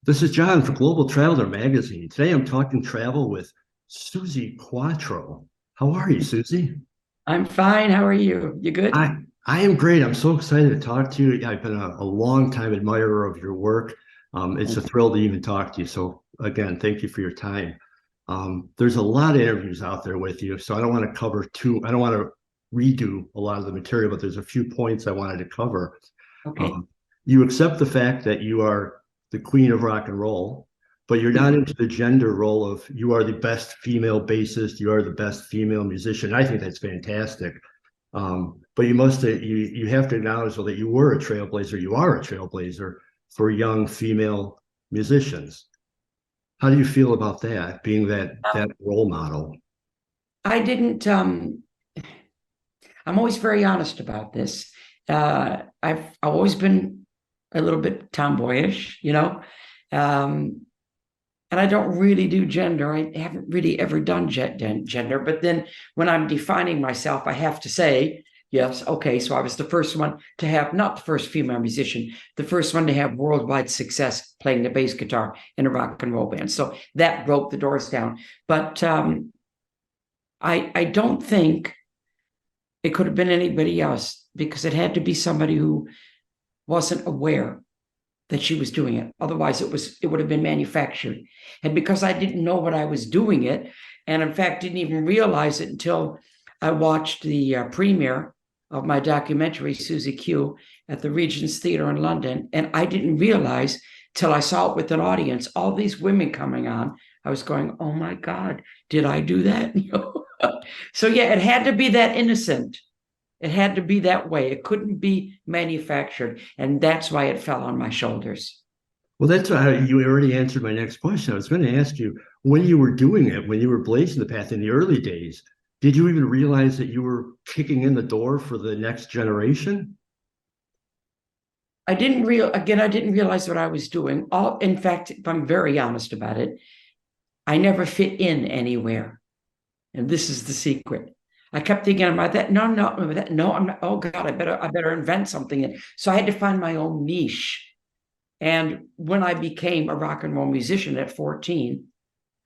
This is John for Global Traveler Magazine. Today I'm talking travel with Suzi Quatro. How are you, Suzi? I'm fine. How are you? You good? I am great. I'm so excited to talk to you. I've been a long time admirer of your work. It's a thrill to even talk to you. So again, thank you for your time. There's a lot of interviews out there with you, so I don't want to cover two. I don't want to redo a lot of the material, but there's a few points I wanted to cover. Okay. Um, you accept the fact that you are the queen of rock and roll, but you're not into the gender role of you are the best female bassist, you are the best female musician. I think that's fantastic. But you have to acknowledge though, that you were a trailblazer. You are a trailblazer for young female musicians. How do you feel about that, being that role model? I didn't, I'm always very honest about this. I've always been a little bit tomboyish, and I don't really do gender. I haven't really ever done gender. But then when I'm defining myself, I have to say, yes, okay, so I was the first one to have, not the first female musician, the first one to have worldwide success playing the bass guitar in a rock and roll band. So that broke the doors down. But I don't think it could have been anybody else because it had to be somebody who wasn't aware that she was doing it. Otherwise, it would have been manufactured. And because I didn't know what I was doing it, and in fact didn't even realize it until I watched the premiere of my documentary Suzi Q at the Regent's Theatre in London, and I didn't realize till I saw it with an audience, all these women coming on. I was going, "Oh my God, did I do that?" So yeah, it had to be that innocent. It had to be that way. It couldn't be manufactured. And that's why it fell on my shoulders. Well, that's why you already answered my next question. I was going to ask you when you were doing it, when you were blazing the path in the early days, did you even realize that you were kicking in the door for the next generation? I didn't realize what I was doing. In fact, if I'm very honest about it, I never fit in anywhere. And this is the secret. I kept thinking about that. No, no, that, no, I'm not. Oh God, I better invent something. And so I had to find my own niche. And when I became a rock and roll musician at 14,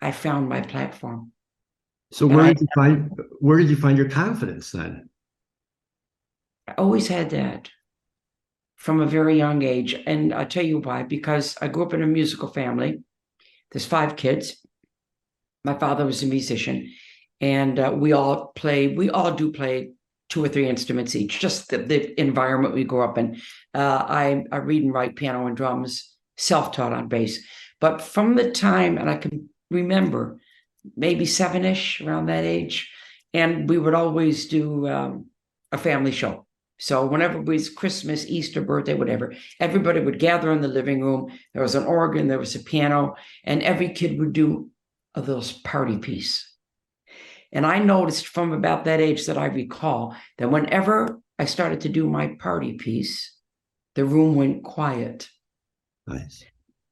I found my platform. So And where did you find your confidence then? I always had that from a very young age. And I'll tell you why, because I grew up in a musical family. There's five kids. My father was a musician, and we all do play two or three instruments each, just the environment we grew up in. I read and write piano and drums, self-taught on bass. But from the time, and I can remember maybe seven-ish around that age, and we would always do a family show. So whenever it was Christmas, Easter, birthday, whatever, everybody would gather in the living room. There was an organ, there was a piano, and every kid would do a little party piece. And I noticed from about that age that I recall that whenever I started to do my party piece, the room went quiet. Nice.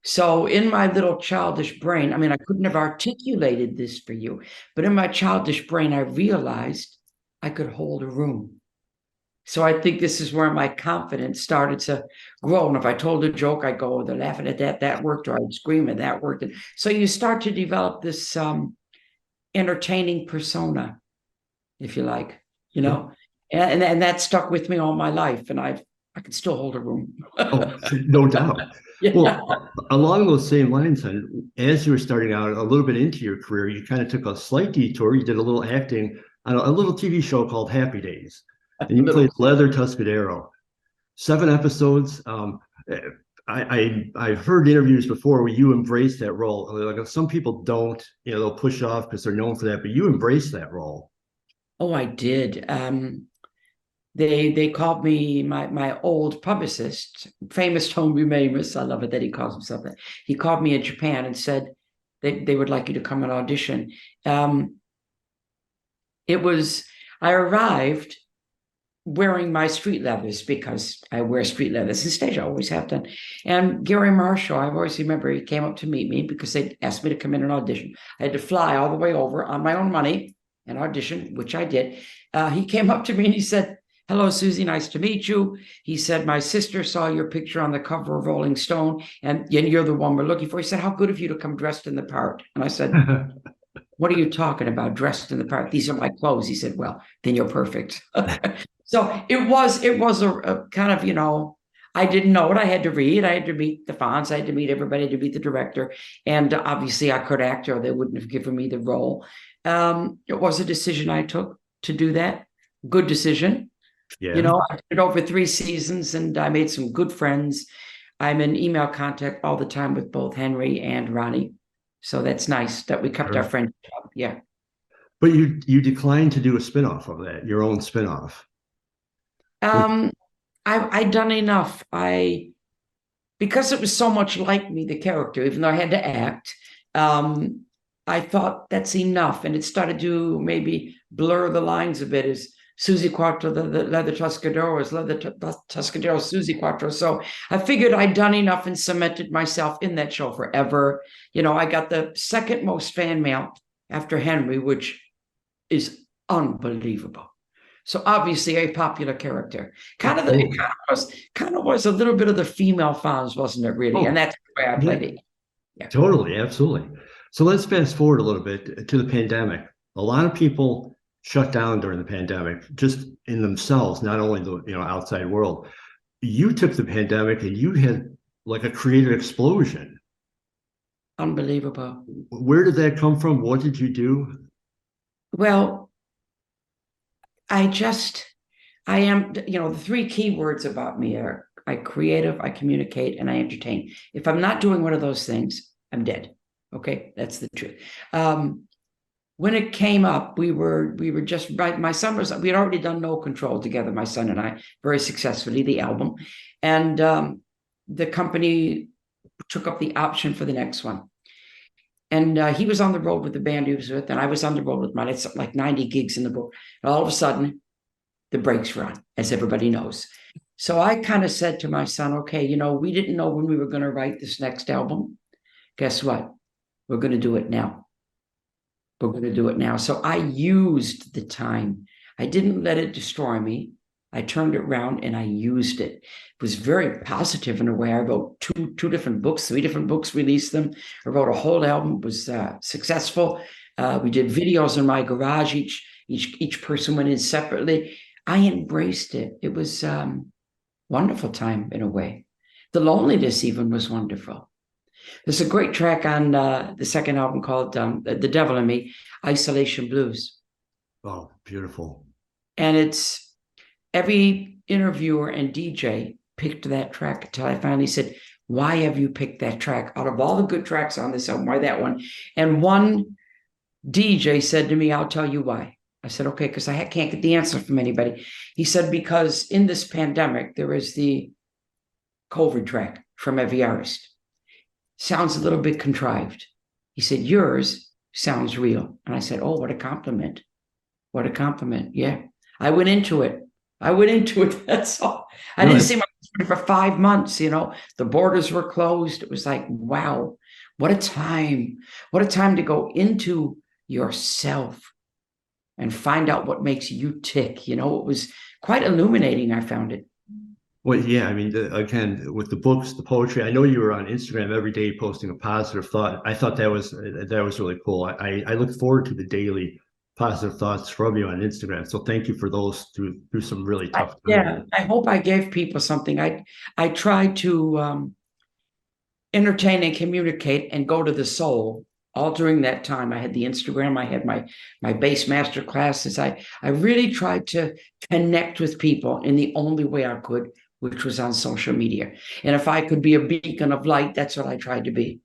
So in my little childish brain, I mean, I couldn't have articulated this for you, but in my childish brain, I realized I could hold a room. So I think this is where my confidence started to grow. And if I told a joke, I'd go, oh, they're laughing at that, that worked, or I'd scream and that worked. And so you start to develop this entertaining persona, if you like, you know, and that stuck with me all my life. And I could still hold a room. Oh, no doubt. Yeah. Well, along those same lines, then, as you were starting out a little bit into your career, you kind of took a slight detour. You did a little acting on a little TV show called Happy Days, and you played Little. Leather Tuscadero. 7 episodes. I've heard interviews before where you embrace that role. Like some people don't, they'll push off because they're known for that, but you embrace that role. Oh, I did. They called me my old publicist, famous Tony Mamus. I love it that he calls himself that. He called me in Japan and said they would like you to come and audition. Um, it was I arrived wearing my street leathers because I wear street leathers in stage. I always have done. And Gary Marshall, I always remember he came up to meet me because they asked me to come in and audition. I had to fly all the way over on my own money and audition, which I did. He came up to me and he said, hello, Susie, nice to meet you. He said, my sister saw your picture on the cover of Rolling Stone, and you're the one we're looking for. He said, how good of you to come dressed in the part. And I said, what are you talking about, dressed in the part? These are my clothes. He said, well, then you're perfect. So it was a kind of, I didn't know what I had to read. I had to meet the fonts. I had to meet everybody, to meet the director. And obviously I could act or they wouldn't have given me the role. It was a decision I took to do that. Good decision. Yeah. I did it over 3 seasons and I made some good friends. I'm in email contact all the time with both Henry and Ronnie. So that's nice that we kept our Sure. friendship up. Yeah. But you declined to do a spinoff of that, your own spinoff. Which, Um, I'd done enough. Because it was so much like me, the character, even though I had to act, um, I thought that's enough. And it started to maybe blur the lines a bit as Suzi Quatro, the leather Tuscadero, is leather Tuscadero, Suzi Quatro. So I figured I'd done enough and cemented myself in that show forever. I got the second most fan mail after Henry, which is unbelievable. So obviously a popular character. It oh, kind of was a little bit of the female fans, wasn't it, really? And oh, that's the way I yeah, played it. Yeah. totally, absolutely. So let's fast forward a little bit to the pandemic. A lot of people shut down during the pandemic, just in themselves, not only the outside world. You took the pandemic and you had like a creative explosion. Unbelievable. Where did that come from? What did you do? Well, I am, the three key words about me are I creative, I communicate, and I entertain. If I'm not doing one of those things, I'm dead. Okay, that's the truth. When it came up, we were just right. My son we had already done No Control together, my son and I, very successfully, the album, and the company took up the option for the next one. And he was on the road with the band he was with, and I was on the road with mine. It's something like 90 gigs in the book. And all of a sudden, the brakes were on, as everybody knows. So I kind of said to my son, okay, we didn't know when we were going to write this next album. Guess what? We're going to do it now. We're going to do it now. So I used the time. I didn't let it destroy me. I turned it around and I used it. It was very positive in a way. I wrote two different books, 3 different books, released them. I wrote a whole album. It was successful. We did videos in my garage. Each person went in separately. I embraced it. It was wonderful time in a way. The loneliness even was wonderful. There's a great track on the second album called The Devil in Me, Isolation Blues. Oh, beautiful. And it's every interviewer and DJ picked that track until I finally said, why have you picked that track? Out of all the good tracks on this album, why that one? And one DJ said to me, I'll tell you why. I said, okay, because I can't get the answer from anybody. He said, because in this pandemic, there is the COVID track from every artist. Sounds a little bit contrived. He said, yours sounds real. And I said, oh, what a compliment. What a compliment. Yeah. I went into it. That's all. I didn't see my husband for 5 months. The borders were closed. It was like, wow, what a time. What a time to go into yourself and find out what makes you tick. It was quite illuminating. I found it. Well, yeah, I mean, again, with the books, the poetry, I know you were on Instagram every day posting a positive thought. I thought that was really cool. I look forward to the daily positive thoughts from you on Instagram. So thank you for those through some really tough times. Yeah, I hope I gave people something. I try to entertain and communicate and go to the soul. All during that time, I had the Instagram, I had my bass master classes. I really tried to connect with people in the only way I could, which was on social media. And if I could be a beacon of light, that's what I tried to be.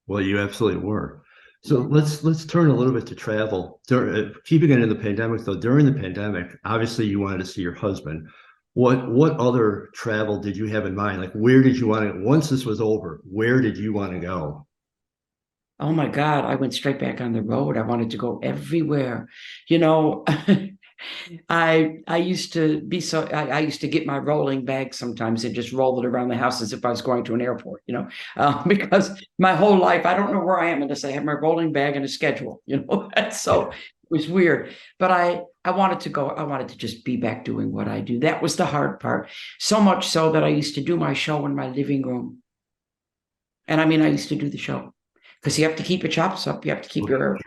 Well, you absolutely were. So let's turn a little bit to travel. Keeping it in the pandemic, though, during the pandemic, obviously you wanted to see your husband. What other travel did you have in mind? Like, where did you want to, once this was over, where did you want to go? Oh my God, I went straight back on the road. I wanted to go everywhere. You know, I used to be I used to get my rolling bag sometimes and just roll it around the house as if I was going to an airport, because my whole life, I don't know where I am unless I have my rolling bag and a schedule, and so was weird. But I wanted to go. I wanted to just be back doing what I do. That was the hard part. So much so that I used to do my show in my living room. And I mean, I used to do the show because you have to keep your chops up. You have to keep your,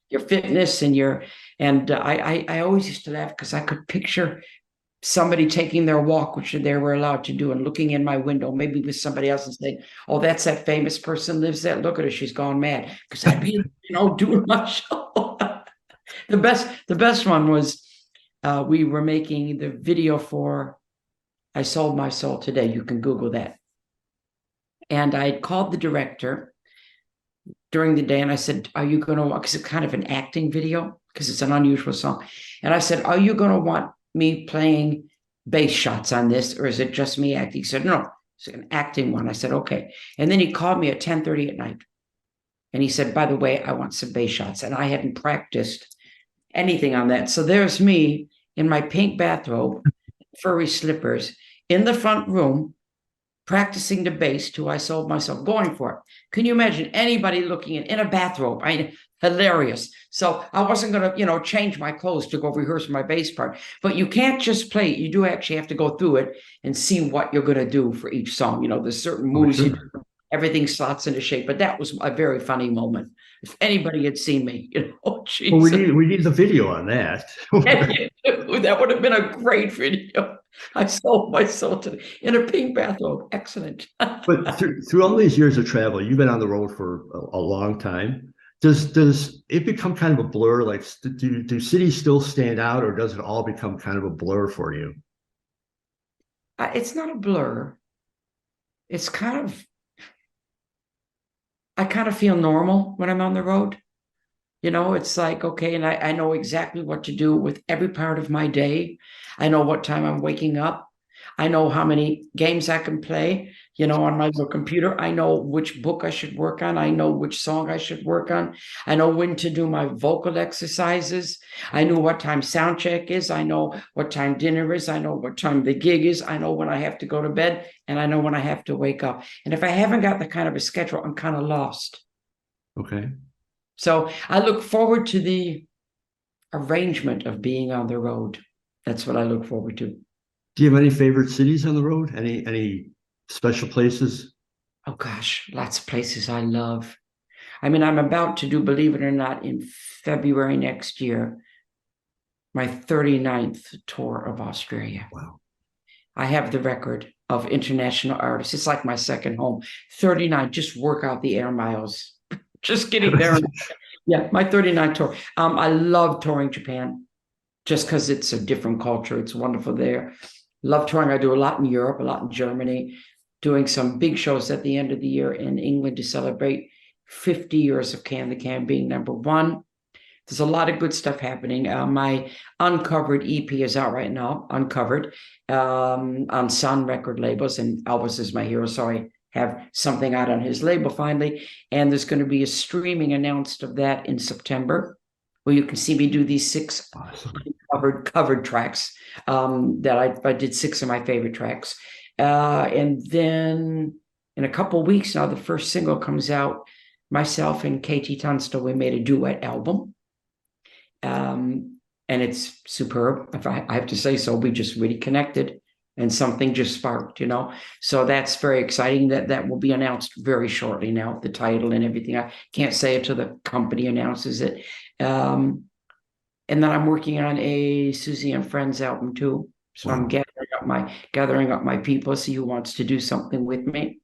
your fitness and I always used to laugh because I could picture somebody taking their walk, which they were allowed to do, and looking in my window, maybe with somebody else, and saying, "Oh, that's that famous person lives there. Look at her, she's gone mad." Because I'd be, doing my show. The best one was we were making the video for "I Sold My Soul Today." You can Google that. And I called the director during the day, and I said, "Are you going to?" Because it's kind of an acting video, because it's an unusual song. And I said, "Are you going to want me playing bass shots on this, or is it just me acting?" He said, "No, it's an acting one." I said, "Okay." And then he called me at 10:30 at night. And he said, "By the way, I want some bass shots." And I hadn't practiced anything on that. So there's me in my pink bathrobe, furry slippers, in the front room, practicing the bass to "I Sold Myself," going for it. Can you imagine anybody looking in a bathrobe? Hilarious. So I wasn't going to, change my clothes to go rehearse my bass part. But you can't just play it. You do actually have to go through it and see what you're going to do for each song. There's certain moves you do. Everything slots into shape. But that was a very funny moment. If anybody had seen me, geez. Well, we need the video on that. That would have been a great video. I sold myself in a pink bathrobe. Excellent. But through all these years of travel, you've been on the road for a long time. Does it become kind of a blur? Like, do cities still stand out, or does it all become kind of a blur for you? It's not a blur. It's I kind of feel normal when I'm on the road. It's like, okay, and I know exactly what to do with every part of my day. I know what time I'm waking up. I know how many games I can play, on my little computer. I know which book I should work on. I know which song I should work on. I know when to do my vocal exercises. I know what time sound check is. I know what time dinner is. I know what time the gig is. I know when I have to go to bed, and I know when I have to wake up. And if I haven't got the kind of a schedule, I'm kind of lost. Okay. So I look forward to the arrangement of being on the road. That's what I look forward to. Do you have any favorite cities on the road? Any special places? Oh gosh, lots of places I love. I mean, I'm about to do, believe it or not, in February next year, my 39th tour of Australia. Wow. I have the record of international artists. It's like my second home. 39, just work out the air miles. Just getting there. Yeah, my 39 tour. I love touring Japan just because it's a different culture. It's wonderful there. Love touring. I do a lot in Europe, a lot in Germany, doing some big shows at the end of the year in England to celebrate 50 years of Can the Can being #1. There's a lot of good stuff happening. My Uncovered EP is out right now, Uncovered, on Sun record labels, and Elvis is my hero, so I have something out on his label finally. And there's going to be a streaming announced of that in September, where you can see me do these 6 covered tracks that I did 6 of my favorite tracks. And then in a couple of weeks now, the first single comes out. Myself and KT Tunstall, we made a duet album. And it's superb. If I have to say so, we just really connected. And something just sparked, So that's very exciting. That will be announced very shortly now, the title and everything. I can't say it till the company announces it. And then I'm working on a Suzi and Friends album too. So wow. I'm gathering up my people, see who wants to do something with me.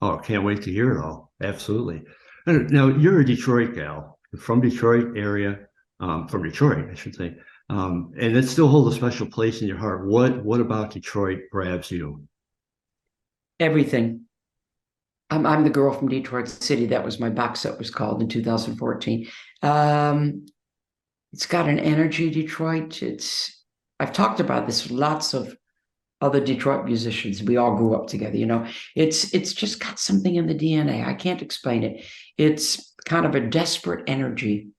Oh, can't wait to hear it all. Absolutely. And now you're a Detroit gal, from Detroit area, from Detroit, I should say. And it still holds a special place in your heart. What about Detroit grabs you? Everything. I'm the girl from Detroit City. That was my box set was called in 2014. It's got an energy, Detroit. I've talked about this with lots of other Detroit musicians. We all grew up together, It's just got something in the DNA. I can't explain it. It's kind of a desperate energy.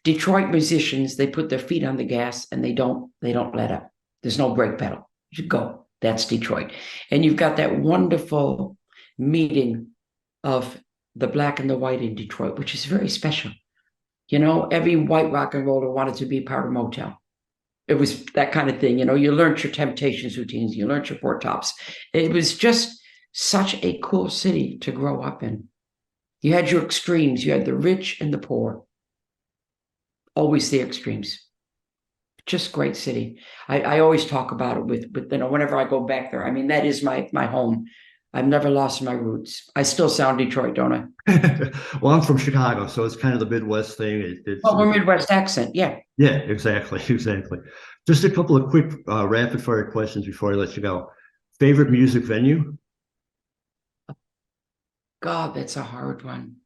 Detroit musicians, they put their feet on the gas and they don't let up. There's no brake pedal. You go. That's Detroit. And you've got that wonderful meeting of the black and the white in Detroit, which is very special. Every white rock and roller wanted to be part of Motown. It was that kind of thing. You learned your Temptations routines, you learned your Four Tops. It was just such a cool city to grow up in. You had your extremes. You had the rich and the poor. Always the extremes. Just great city. I always talk about it with whenever I go back there. I mean, that is my home. I've never lost my roots. I still sound Detroit, don't I? Well, I'm from Chicago, so it's kind of the Midwest thing. Oh, we're Midwest accent. Yeah. Yeah, exactly, exactly. Just a couple of quick rapid fire questions before I let you go. Favorite music venue? God, that's a hard one.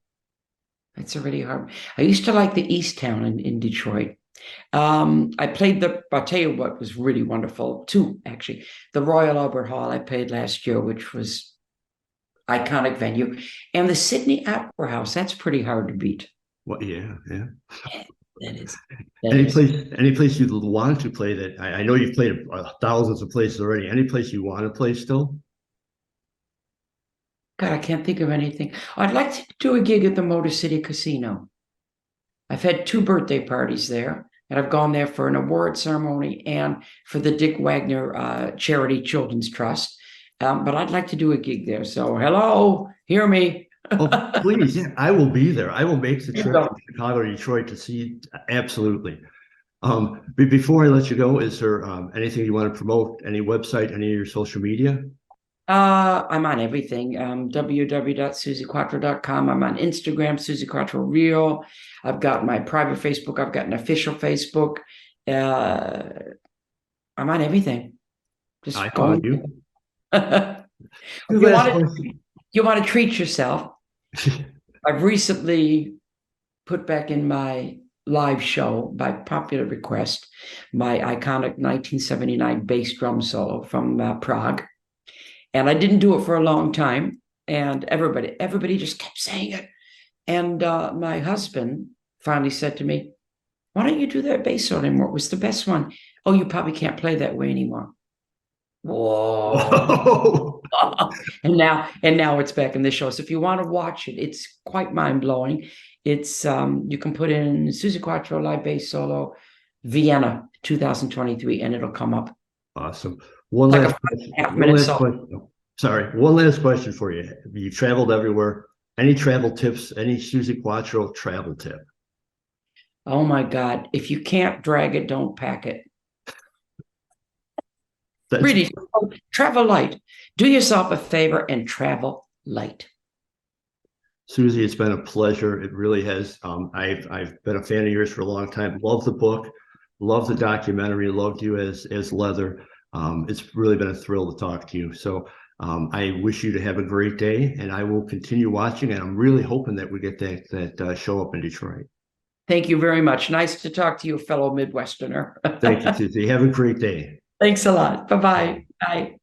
That's a really hard. I used to like the East Town in Detroit. I'll tell you what was really wonderful, too, actually. The Royal Albert Hall I played last year, which was iconic venue. And the Sydney Opera House, that's pretty hard to beat. Well, yeah, yeah. That is. Any place you'd want to play that? I know you've played thousands of places already. Any place you want to play still? God, I can't think of anything. I'd like to do a gig at the Motor City Casino. I've had 2 birthday parties there, and I've gone there for an award ceremony and for the Dick Wagner Charity Children's Trust. But I'd like to do a gig there. So, hello, hear me. Oh, please, yeah, I will be there. I will make the trip from Chicago to Detroit to see. Absolutely. Before I let you go, is there anything you want to promote? Any website, any of your social media? I'm on everything. www.suziquatro.com. I'm on Instagram, Suzi Quatro Real. I've got my private Facebook. I've got an official Facebook. I'm on everything. Just I go. found you. You want to treat yourself. I've recently put back in my live show by popular request my iconic 1979 bass drum solo from Prague. And I didn't do it for a long time. And everybody just kept saying it. And my husband finally said to me, "Why don't you do that bass solo anymore? It was the best one." "Oh, you probably can't play that way anymore." Whoa. and now it's back in the show. So if you want to watch it, it's quite mind-blowing. It's you can put in Suzi Quatro live bass solo Vienna 2023 and it'll come up. Awesome. One last question. Sorry, one last question for you. You traveled everywhere. Any travel tips? Any Suzi Quatro travel tip? Oh my God. If you can't drag it, don't pack it. Really, travel light. Do yourself a favor and travel light. Suzi, it's been a pleasure. It really has. I've been a fan of yours for a long time. Love the book, love the documentary, loved you as Leather. It's really been a thrill to talk to you. So I wish you to have a great day, and I will continue watching. And I'm really hoping that we get that show up in Detroit. Thank you very much. Nice to talk to you, fellow Midwesterner. Thank you, Suzi. Have a great day. Thanks a lot. Bye-bye. Bye.